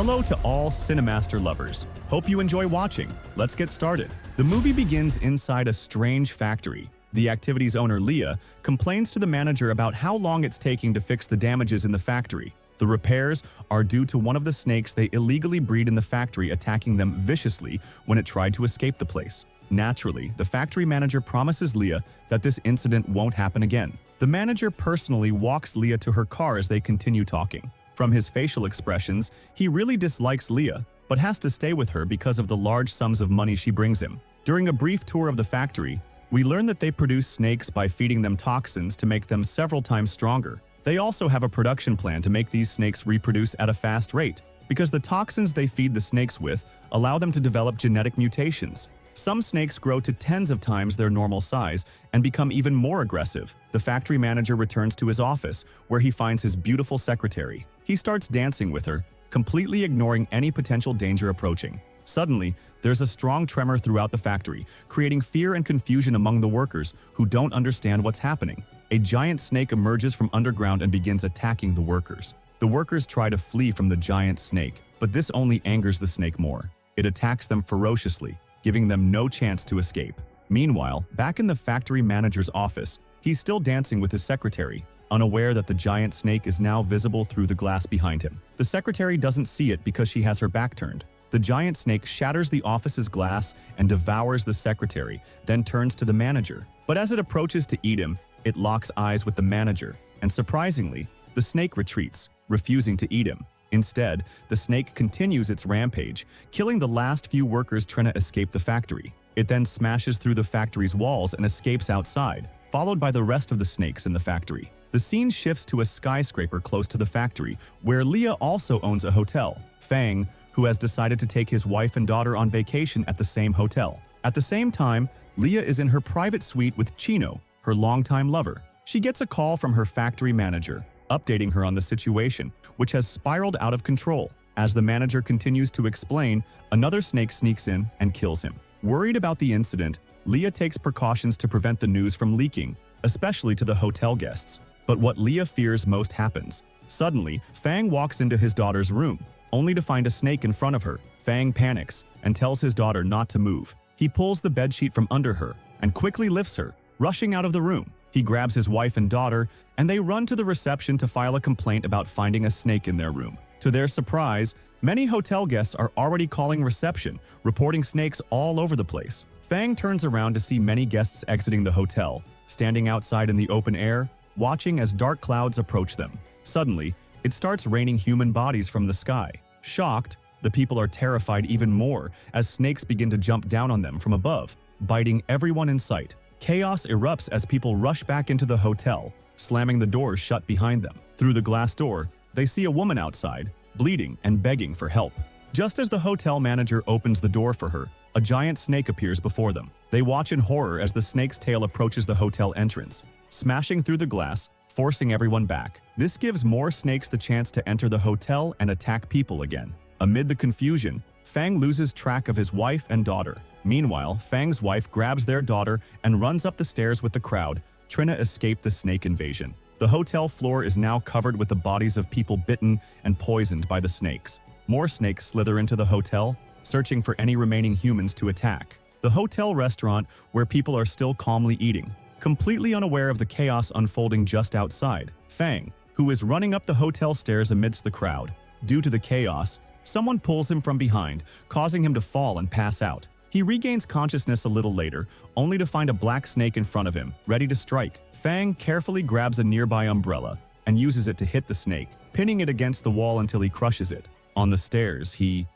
Hello to all Cinemaster lovers. Hope you enjoy watching. Let's get started. The movie begins inside a strange factory. The activity's owner, Leah, complains to the manager about how long it's taking to fix the damages in the factory. The repairs are due to one of the snakes they illegally breed in the factory attacking them viciously when it tried to escape the place. Naturally, the factory manager promises Leah that this incident won't happen again. The manager personally walks Leah to her car as they continue talking. From his facial expressions, he really dislikes Leah, but has to stay with her because of the large sums of money she brings him. During a brief tour of the factory, we learn that they produce snakes by feeding them toxins to make them several times stronger. They also have a production plan to make these snakes reproduce at a fast rate, because the toxins they feed the snakes with allow them to develop genetic mutations. Some snakes grow to tens of times their normal size and become even more aggressive. The factory manager returns to his office, where he finds his beautiful secretary. He starts dancing with her, completely ignoring any potential danger approaching. Suddenly, there's a strong tremor throughout the factory, creating fear and confusion among the workers who don't understand what's happening. A giant snake emerges from underground and begins attacking the workers. The workers try to flee from the giant snake, but this only angers the snake more. It attacks them ferociously, giving them no chance to escape. Meanwhile, back in the factory manager's office, he's still dancing with his secretary, unaware that the giant snake is now visible through the glass behind him. The secretary doesn't see it because she has her back turned. The giant snake shatters the office's glass and devours the secretary, then turns to the manager. But as it approaches to eat him, it locks eyes with the manager, and surprisingly, the snake retreats, refusing to eat him. Instead, the snake continues its rampage, killing the last few workers trying to escape the factory. It then smashes through the factory's walls and escapes outside, followed by the rest of the snakes in the factory. The scene shifts to a skyscraper close to the factory, where Leah also owns a hotel. Fang, who has decided to take his wife and daughter on vacation at the same hotel. At the same time, Leah is in her private suite with Chino, her longtime lover. She gets a call from her factory manager, updating her on the situation, which has spiraled out of control. As the manager continues to explain, another snake sneaks in and kills him. Worried about the incident, Leah takes precautions to prevent the news from leaking, especially to the hotel guests. But what Leah fears most happens. Suddenly, Fang walks into his daughter's room, only to find a snake in front of her. Fang panics and tells his daughter not to move. He pulls the bedsheet from under her and quickly lifts her, rushing out of the room. He grabs his wife and daughter, and they run to the reception to file a complaint about finding a snake in their room. To their surprise, many hotel guests are already calling reception, reporting snakes all over the place. Fang turns around to see many guests exiting the hotel, standing outside in the open air, watching as dark clouds approach them. Suddenly, it starts raining human bodies from the sky. Shocked, the people are terrified even more as snakes begin to jump down on them from above, biting everyone in sight. Chaos erupts as people rush back into the hotel, slamming the doors shut behind them. Through the glass door, they see a woman outside, bleeding and begging for help. Just as the hotel manager opens the door for her, a giant snake appears before them. They watch in horror as the snake's tail approaches the hotel entrance, smashing through the glass, forcing everyone back. This gives more snakes the chance to enter the hotel and attack people again. Amid the confusion, Fang loses track of his wife and daughter. Meanwhile, Fang's wife grabs their daughter and runs up the stairs with the crowd, trying to escape the snake invasion. The hotel floor is now covered with the bodies of people bitten and poisoned by the snakes. More snakes slither into the hotel, searching for any remaining humans to attack. The hotel restaurant, where people are still calmly eating, completely unaware of the chaos unfolding just outside. Fang, who is running up the hotel stairs amidst the crowd. Due to the chaos, someone pulls him from behind, causing him to fall and pass out. He regains consciousness a little later, only to find a black snake in front of him, ready to strike. Fang carefully grabs a nearby umbrella and uses it to hit the snake, pinning it against the wall until he crushes it. On the stairs, he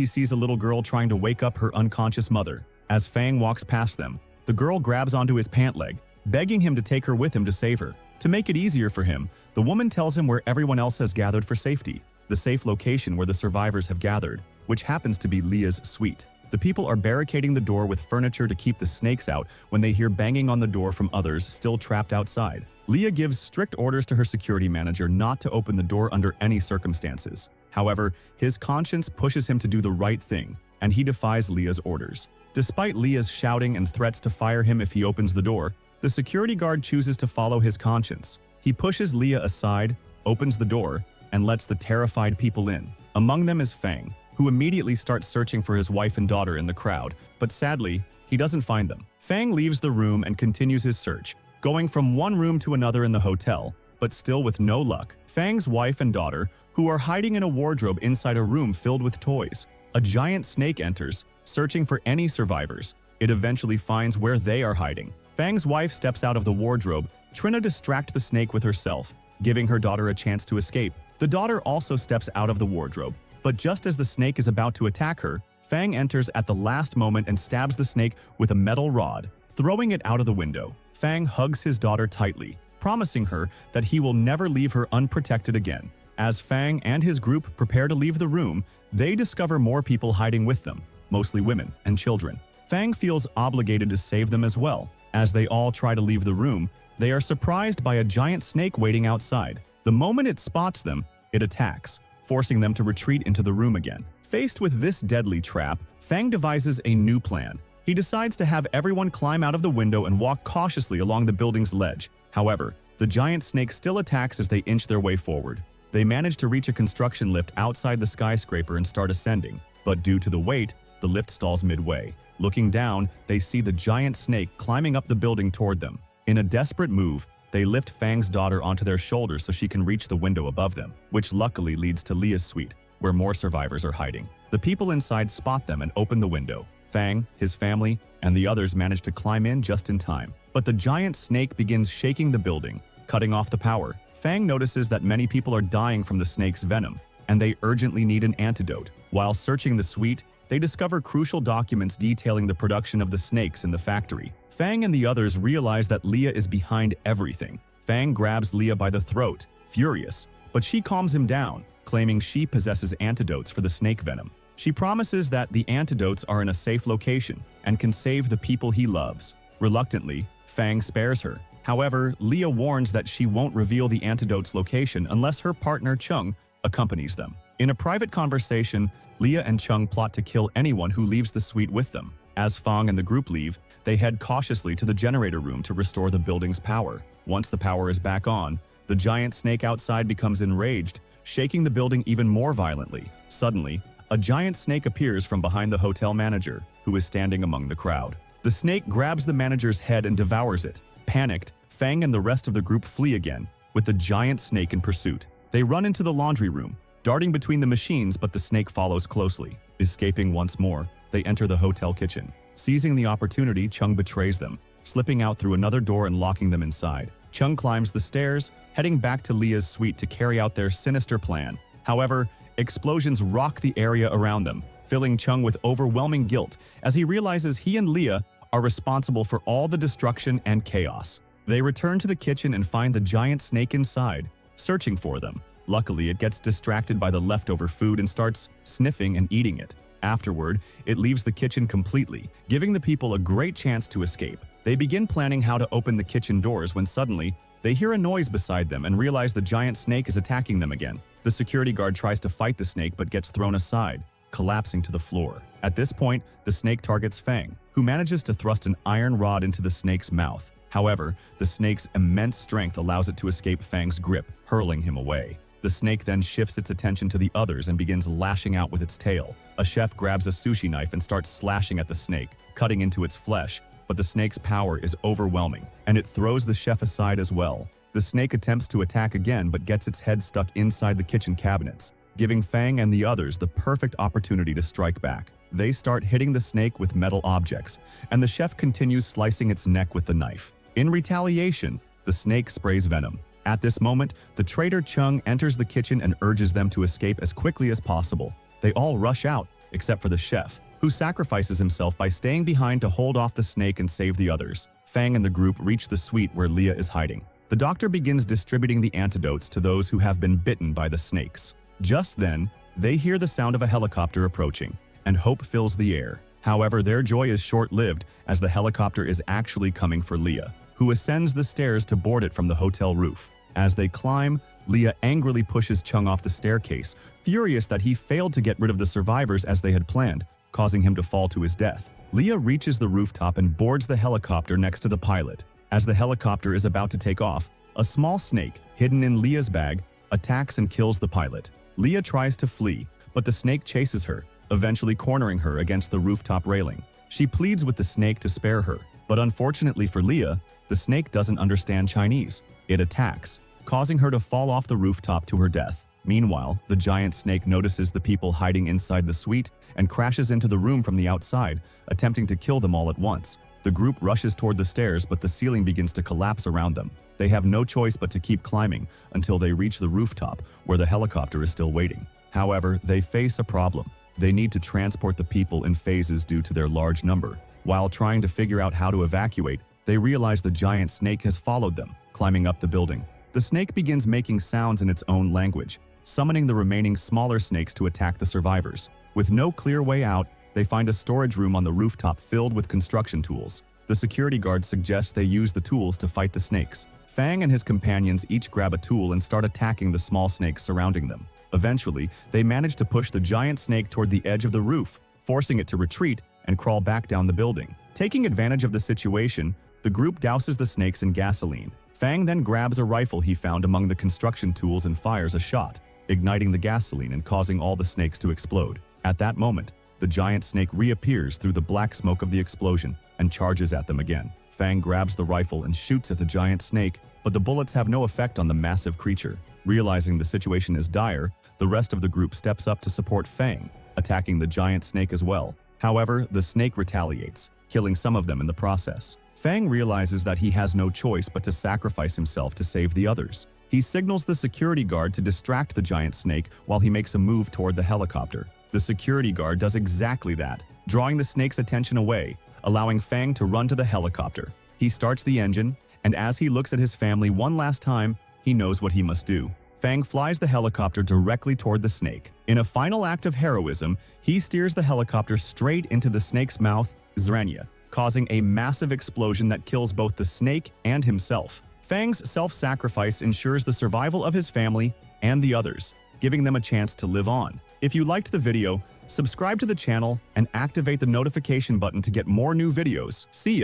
sees a little girl trying to wake up her unconscious mother. As Fang walks past them, the girl grabs onto his pant leg, begging him to take her with him to save her. To make it easier for him, the woman tells him where everyone else has gathered for safety, the safe location where the survivors have gathered, which happens to be Leah's suite. The people are barricading the door with furniture to keep the snakes out when they hear banging on the door from others still trapped outside. Leah gives strict orders to her security manager not to open the door under any circumstances. However, his conscience pushes him to do the right thing, and he defies Leah's orders. Despite Leah's shouting and threats to fire him if he opens the door, the security guard chooses to follow his conscience. He pushes Leah aside, opens the door, and lets the terrified people in. Among them is Fang, who immediately starts searching for his wife and daughter in the crowd, but sadly, he doesn't find them. Fang leaves the room and continues his search, going from one room to another in the hotel, but still with no luck. Fang's wife and daughter, who are hiding in a wardrobe inside a room filled with toys. A giant snake enters, searching for any survivors. It eventually finds where they are hiding. Fang's wife steps out of the wardrobe, trying to distract the snake with herself, giving her daughter a chance to escape. The daughter also steps out of the wardrobe, but just as the snake is about to attack her, Fang enters at the last moment and stabs the snake with a metal rod, throwing it out of the window. Fang hugs his daughter tightly, promising her that he will never leave her unprotected again. As Fang and his group prepare to leave the room, they discover more people hiding with them, mostly women and children. Fang feels obligated to save them as well. As they all try to leave the room, they are surprised by a giant snake waiting outside. The moment it spots them, it attacks, forcing them to retreat into the room again. Faced with this deadly trap, Fang devises a new plan. He decides to have everyone climb out of the window and walk cautiously along the building's ledge. However, the giant snake still attacks as they inch their way forward. They manage to reach a construction lift outside the skyscraper and start ascending, but due to the weight, the lift stalls midway. Looking down, they see the giant snake climbing up the building toward them. In a desperate move, they lift Fang's daughter onto their shoulders so she can reach the window above them, which luckily leads to Leah's suite, where more survivors are hiding. The people inside spot them and open the window. Fang, his family, and the others manage to climb in just in time. But the giant snake begins shaking the building, cutting off the power. Fang notices that many people are dying from the snake's venom, and they urgently need an antidote. While searching the suite, they discover crucial documents detailing the production of the snakes in the factory. Fang and the others realize that Leah is behind everything. Fang grabs Leah by the throat, furious, but she calms him down, claiming she possesses antidotes for the snake venom. She promises that the antidotes are in a safe location and can save the people he loves. Reluctantly, Fang spares her. However, Leah warns that she won't reveal the antidote's location unless her partner Chung accompanies them. In a private conversation, Leah and Chung plot to kill anyone who leaves the suite with them. As Fang and the group leave, they head cautiously to the generator room to restore the building's power. Once the power is back on, the giant snake outside becomes enraged, shaking the building even more violently. Suddenly, a giant snake appears from behind the hotel manager, who is standing among the crowd. The snake grabs the manager's head and devours it. Panicked, Fang and the rest of the group flee again, with the giant snake in pursuit. They run into the laundry room, darting between the machines, but the snake follows closely. Escaping once more, they enter the hotel kitchen. Seizing the opportunity, Chung betrays them, slipping out through another door and locking them inside. Chung climbs the stairs, heading back to Leah's suite to carry out their sinister plan. However, explosions rock the area around them, filling Chung with overwhelming guilt as he realizes he and Leah are responsible for all the destruction and chaos. They return to the kitchen and find the giant snake inside, searching for them. Luckily, it gets distracted by the leftover food and starts sniffing and eating it. Afterward, it leaves the kitchen completely, giving the people a great chance to escape. They begin planning how to open the kitchen doors when suddenly, they hear a noise beside them and realize the giant snake is attacking them again. The security guard tries to fight the snake but gets thrown aside, collapsing to the floor. At this point, the snake targets Fang, who manages to thrust an iron rod into the snake's mouth. However, the snake's immense strength allows it to escape Fang's grip, hurling him away. The snake then shifts its attention to the others and begins lashing out with its tail. A chef grabs a sushi knife and starts slashing at the snake, cutting into its flesh, but the snake's power is overwhelming, and it throws the chef aside as well. The snake attempts to attack again but gets its head stuck inside the kitchen cabinets, giving Fang and the others the perfect opportunity to strike back. They start hitting the snake with metal objects, and the chef continues slicing its neck with the knife. In retaliation, the snake sprays venom. At this moment, the traitor Chung enters the kitchen and urges them to escape as quickly as possible. They all rush out, except for the chef, who sacrifices himself by staying behind to hold off the snake and save the others. Fang and the group reach the suite where Leah is hiding. The doctor begins distributing the antidotes to those who have been bitten by the snakes. Just then, they hear the sound of a helicopter approaching, and hope fills the air. However, their joy is short-lived as the helicopter is actually coming for Leah, who ascends the stairs to board it from the hotel roof. As they climb, Leah angrily pushes Chung off the staircase, furious that he failed to get rid of the survivors as they had planned, causing him to fall to his death. Leah reaches the rooftop and boards the helicopter next to the pilot. As the helicopter is about to take off, a small snake, hidden in Leah's bag, attacks and kills the pilot. Leah tries to flee, but the snake chases her, eventually cornering her against the rooftop railing. She pleads with the snake to spare her, but unfortunately for Leah, the snake doesn't understand Chinese. It attacks, causing her to fall off the rooftop to her death. Meanwhile, the giant snake notices the people hiding inside the suite and crashes into the room from the outside, attempting to kill them all at once. The group rushes toward the stairs, but the ceiling begins to collapse around them. They have no choice but to keep climbing until they reach the rooftop, where the helicopter is still waiting. However, they face a problem. They need to transport the people in phases due to their large number. While trying to figure out how to evacuate, they realize the giant snake has followed them, climbing up the building. The snake begins making sounds in its own language, summoning the remaining smaller snakes to attack the survivors. With no clear way out, they find a storage room on the rooftop filled with construction tools. The security guard suggests they use the tools to fight the snakes. Fang and his companions each grab a tool and start attacking the small snakes surrounding them. Eventually, they manage to push the giant snake toward the edge of the roof, forcing it to retreat and crawl back down the building. Taking advantage of the situation, the group douses the snakes in gasoline. Fang then grabs a rifle he found among the construction tools and fires a shot, igniting the gasoline and causing all the snakes to explode. At that moment, the giant snake reappears through the black smoke of the explosion and charges at them again. Fang grabs the rifle and shoots at the giant snake, but the bullets have no effect on the massive creature. Realizing the situation is dire, the rest of the group steps up to support Fang, attacking the giant snake as well. However, the snake retaliates, killing some of them in the process. Fang realizes that he has no choice but to sacrifice himself to save the others. He signals the security guard to distract the giant snake while he makes a move toward the helicopter. The security guard does exactly that, drawing the snake's attention away, allowing Fang to run to the helicopter. He starts the engine, and as he looks at his family one last time, he knows what he must do. Fang flies the helicopter directly toward the snake. In a final act of heroism, he steers the helicopter straight into the snake's mouth, Zranya, causing a massive explosion that kills both the snake and himself. Fang's self-sacrifice ensures the survival of his family and the others, giving them a chance to live on. If you liked the video, subscribe to the channel and activate the notification button to get more new videos. See ya!